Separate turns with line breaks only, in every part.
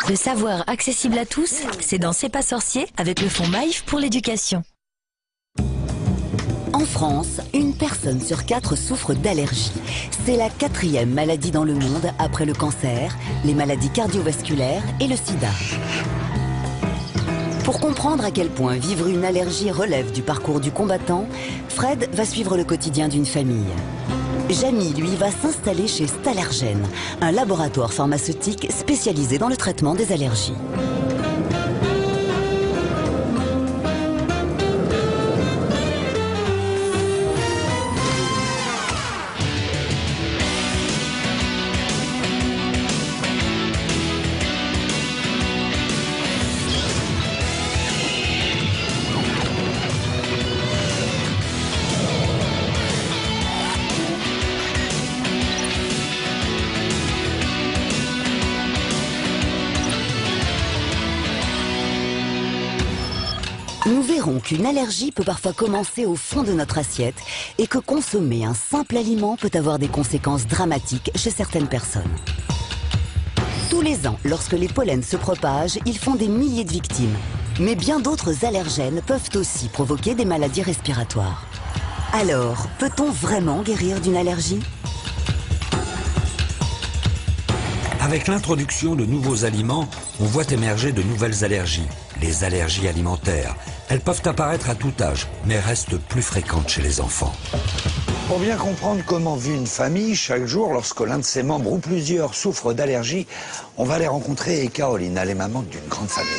Le savoir accessible à tous, c'est dans C'est pas sorcier avec le fonds Maïf pour l'éducation.
En France, une personne sur 4 souffre d'allergie. C'est la 4e maladie dans le monde après le cancer, les maladies cardiovasculaires et le sida. Pour comprendre à quel point vivre une allergie relève du parcours du combattant, Fred va suivre le quotidien d'une famille. Jamie, lui, va s'installer chez Stalergen, un laboratoire pharmaceutique spécialisé dans le traitement des allergies. Nous verrons qu'une allergie peut parfois commencer au fond de notre assiette et que consommer un simple aliment peut avoir des conséquences dramatiques chez certaines personnes. Tous les ans, lorsque les pollens se propagent, ils font des milliers de victimes. Mais bien d'autres allergènes peuvent aussi provoquer des maladies respiratoires. Alors, peut-on vraiment guérir d'une allergie ?
Avec l'introduction de nouveaux aliments, on voit émerger de nouvelles allergies, les allergies alimentaires. Elles peuvent apparaître à tout âge, mais restent plus fréquentes chez les enfants.
Pour bien comprendre comment vit une famille, chaque jour, lorsque l'un de ses membres ou plusieurs souffrent d'allergies, on va aller rencontrer Caroline, elle est maman d'une grande famille.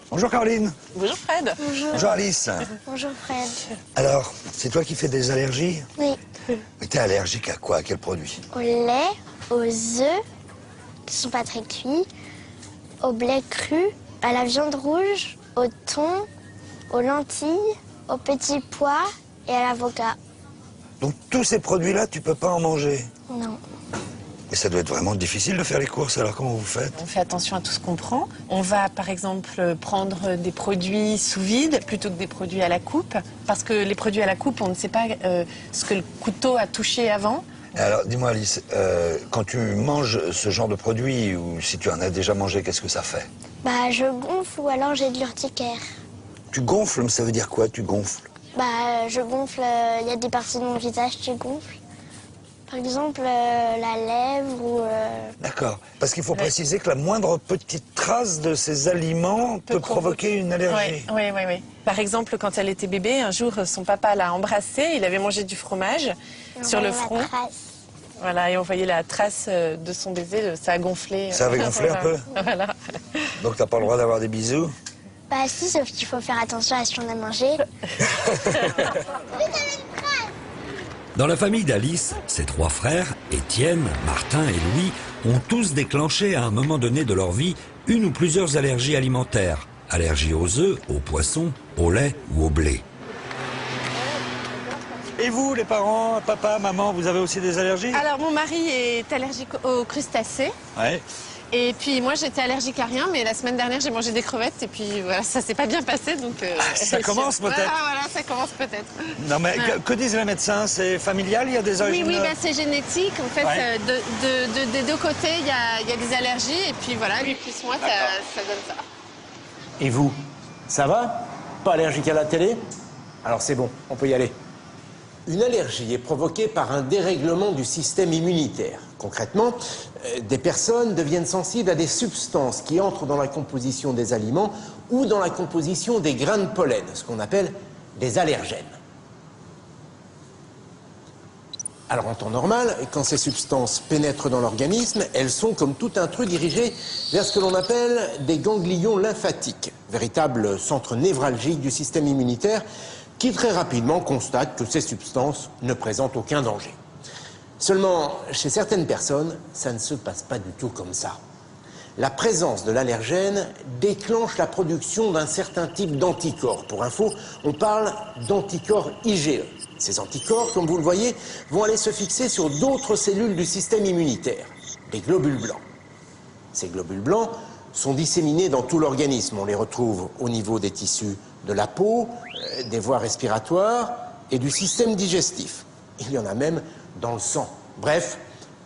Bonjour Caroline.
Bonjour Fred.
Bonjour.
Bonjour Alice.
Bonjour Fred.
Alors, c'est toi qui fais des allergies?
Oui.
Mais t'es allergique à quoi? À quel produit?
Au lait, aux œufs, qui sont pas très cuits, au blé cru, à la viande rouge, au thon, aux lentilles, aux petits pois et à l'avocat.
Donc tous ces produits-là, tu peux pas en manger?
Non.
Et ça doit être vraiment difficile de faire les courses, alors comment vous faites?
On fait attention à tout ce qu'on prend. On va par exemple prendre des produits sous vide plutôt que des produits à la coupe. Parce que les produits à la coupe, on ne sait pas ce que le couteau a touché avant.
Alors dis-moi Alice, quand tu manges ce genre de produit, ou si tu en as déjà mangé, qu'est-ce que ça fait?
Bah je gonfle ou alors j'ai de l'urticaire.
Tu gonfles, mais ça veut dire quoi, tu gonfles?
Bah je gonfle, il y a des parties de mon visage qui gonflent. Par exemple la lèvre ou...
D'accord. Parce qu'il faut préciser que la moindre petite trace de ces aliments peut provoquer une allergie.
Oui. Par exemple, quand elle était bébé, un jour, son papa l'a embrassée, il avait mangé du fromage sur le front. Voilà, et on voyait la trace de son baiser, ça a gonflé.
Ça avait gonflé un peu?
Voilà.
Donc t'as pas le droit d'avoir des bisous?
Bah si, sauf qu'il faut faire attention à ce qu'on a mangé.
Dans la famille d'Alice, ses 3 frères, Étienne, Martin et Louis, ont tous déclenché à un moment donné de leur vie une ou plusieurs allergies alimentaires. Allergies aux œufs, aux poissons, au lait ou au blé.
Et vous, les parents, papa, maman, vous avez aussi des allergies?
Alors, mon mari est allergique aux crustacés.
Ouais.
Et puis moi j'étais allergique à rien, mais la semaine dernière j'ai mangé des crevettes et puis voilà, ça s'est pas bien passé donc...
ça commence peut-être.
Voilà, ça commence peut-être.
Non mais que disent les médecins? C'est familial? Il y a des origines?
Oui, bah, c'est génétique. En fait, des deux côtés il y a des allergies et puis voilà, lui plus moi ça donne ça.
Et vous, ça va? Pas allergique à la télé? Alors c'est bon, on peut y aller. Une allergie est provoquée par un dérèglement du système immunitaire. Concrètement, des personnes deviennent sensibles à des substances qui entrent dans la composition des aliments ou dans la composition des grains de pollen, ce qu'on appelle des allergènes. Alors en temps normal, quand ces substances pénètrent dans l'organisme, elles sont comme tout intrus dirigées vers ce que l'on appelle des ganglions lymphatiques, véritables centres névralgiques du système immunitaire, qui très rapidement constatent que ces substances ne présentent aucun danger. Seulement, chez certaines personnes, ça ne se passe pas du tout comme ça. La présence de l'allergène déclenche la production d'un certain type d'anticorps. Pour info, on parle d'anticorps IgE. Ces anticorps, comme vous le voyez, vont aller se fixer sur d'autres cellules du système immunitaire, les globules blancs. Ces globules blancs sont disséminés dans tout l'organisme. On les retrouve au niveau des tissus de la peau, des voies respiratoires et du système digestif. Il y en a même dans le sang. Bref,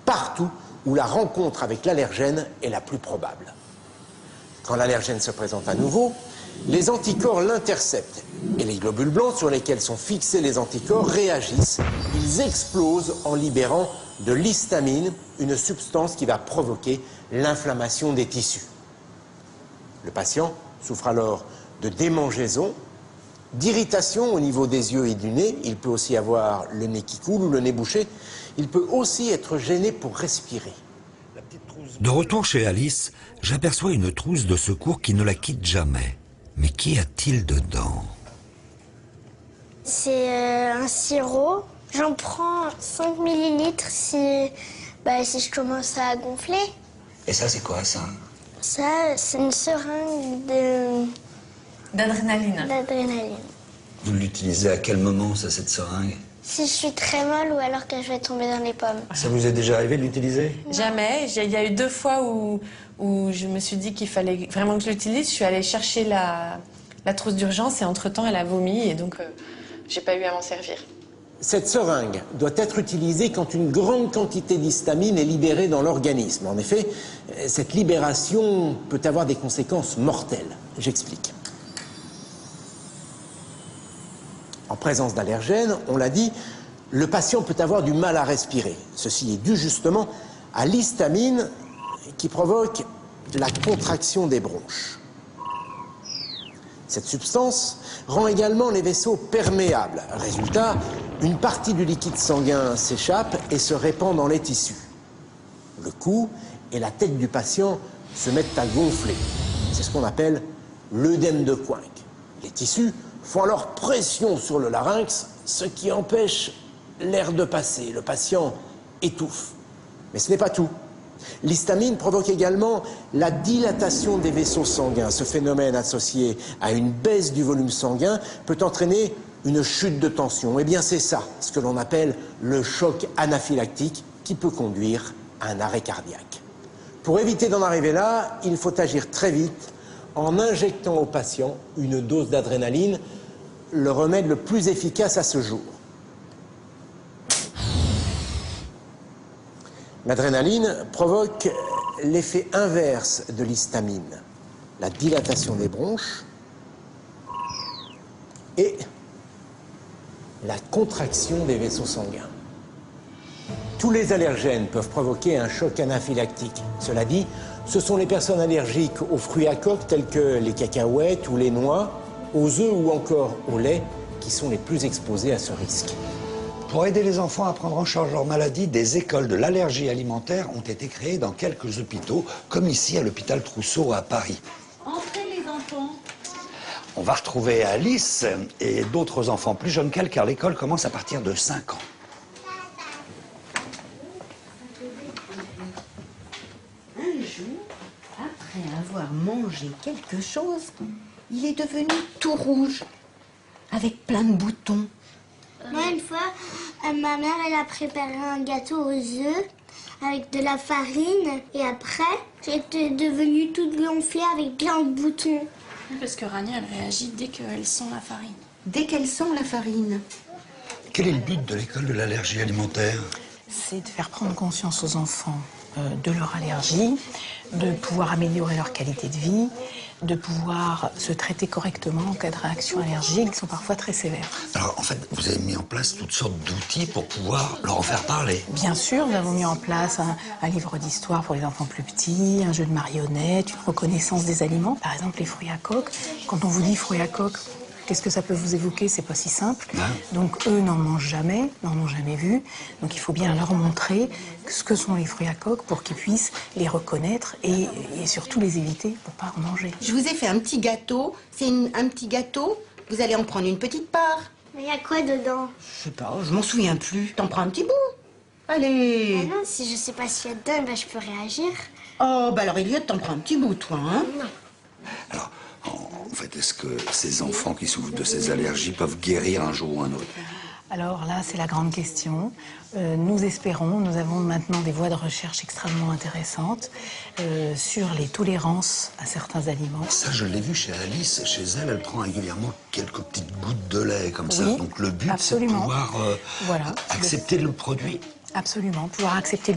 partout où la rencontre avec l'allergène est la plus probable. Quand l'allergène se présente à nouveau, les anticorps l'interceptent et les globules blancs sur lesquels sont fixés les anticorps réagissent. Ils explosent en libérant de l'histamine, une substance qui va provoquer l'inflammation des tissus. Le patient souffre alors de démangeaisons, d'irritation au niveau des yeux et du nez. Il peut aussi avoir le nez qui coule ou le nez bouché. Il peut aussi être gêné pour respirer.
De retour chez Alice, j'aperçois une trousse de secours qui ne la quitte jamais. Mais qu'y a-t-il dedans?
C'est un sirop. J'en prends 5 millilitres si je commence à gonfler.
Et ça, c'est quoi, ça?
Ça, c'est une seringue
D'adrénaline.
d'adrénaline.
Vous l'utilisez à quel moment, ça, cette seringue?
Si je suis très mal ou alors que je vais tomber dans les pommes.
Ça vous est déjà arrivé de l'utiliser?
Jamais. Il y a eu 2 fois où je me suis dit qu'il fallait vraiment que je l'utilise. Je suis allée chercher la trousse d'urgence et entre-temps, elle a vomi et donc j'ai pas eu à m'en servir.
Cette seringue doit être utilisée quand une grande quantité d'histamine est libérée dans l'organisme. En effet, cette libération peut avoir des conséquences mortelles. J'explique. En présence d'allergènes, on l'a dit, le patient peut avoir du mal à respirer. Ceci est dû justement à l'histamine qui provoque la contraction des bronches. Cette substance rend également les vaisseaux perméables. Résultat, une partie du liquide sanguin s'échappe et se répand dans les tissus. Le cou et la tête du patient se mettent à gonfler. C'est ce qu'on appelle l'œdème de Quincke. Les tissus font alors pression sur le larynx, ce qui empêche l'air de passer. Le patient étouffe. Mais ce n'est pas tout. L'histamine provoque également la dilatation des vaisseaux sanguins. Ce phénomène associé à une baisse du volume sanguin peut entraîner une chute de tension. Eh bien, c'est ça, ce que l'on appelle le choc anaphylactique qui peut conduire à un arrêt cardiaque. Pour éviter d'en arriver là, il faut agir très vite en injectant au patient une dose d'adrénaline, le remède le plus efficace à ce jour. L'adrénaline provoque l'effet inverse de l'histamine, la dilatation des bronches et la contraction des vaisseaux sanguins. Tous les allergènes peuvent provoquer un choc anaphylactique. Cela dit, ce sont les personnes allergiques aux fruits à coque tels que les cacahuètes ou les noix, aux œufs ou encore au lait qui sont les plus exposés à ce risque.
Pour aider les enfants à prendre en charge leur maladie, des écoles de l'allergie alimentaire ont été créées dans quelques hôpitaux, comme ici à l'hôpital Trousseau à Paris.
Entrez les enfants.
On va retrouver Alice et d'autres enfants plus jeunes qu'elle, car l'école commence à partir de 5 ans.
Un jour, après avoir mangé quelque chose, il est devenu tout rouge, avec plein de boutons.
Moi, une fois, ma mère, elle a préparé un gâteau aux œufs avec de la farine. Et après, j'étais devenue toute gonflée avec plein de boutons.
Parce que Rania, elle réagit dès qu'elle sent la farine.
Dès qu'elle sent la farine.
Quel est le but de l'école de l'allergie alimentaire?
C'est de faire prendre conscience aux enfants de leur allergie, de pouvoir améliorer leur qualité de vie, de pouvoir se traiter correctement en cas de réaction allergique qui sont parfois très sévères.
Alors, en fait, vous avez mis en place toutes sortes d'outils pour pouvoir leur en faire parler.
Bien sûr, nous avons mis en place un livre d'histoire pour les enfants plus petits, un jeu de marionnettes, une reconnaissance des aliments. Par exemple, les fruits à coque. Quand on vous dit fruits à coque, qu'est-ce que ça peut vous évoquer? C'est pas si simple. Donc eux n'en mangent jamais, n'en ont jamais vu. Donc il faut bien leur montrer ce que sont les fruits à coque pour qu'ils puissent les reconnaître et surtout les éviter pour pas en manger.
Je vous ai fait un petit gâteau. C'est un petit gâteau. Vous allez en prendre une petite part.
Mais il y a quoi dedans?
Je sais pas, je m'en souviens plus. T'en prends un petit bout. Allez.
Ah non, si je sais pas ce qu'il y a dedans, je peux réagir.
Oh, bah alors Elliot, t'en prends un petit bout, toi, hein?
Non.
Alors, en fait, est-ce que ces enfants qui souffrent de ces allergies peuvent guérir un jour ou un autre?
Alors là, c'est la grande question. Nous espérons, nous avons maintenant des voies de recherche extrêmement intéressantes sur les tolérances à certains aliments.
Ça, je l'ai vu chez Alice. Chez elle, elle prend régulièrement quelques petites gouttes de lait comme ça.
Oui,
Donc le but, c'est de
absolument.
pouvoir
Voilà.
accepter le produit.
Absolument, pouvoir accepter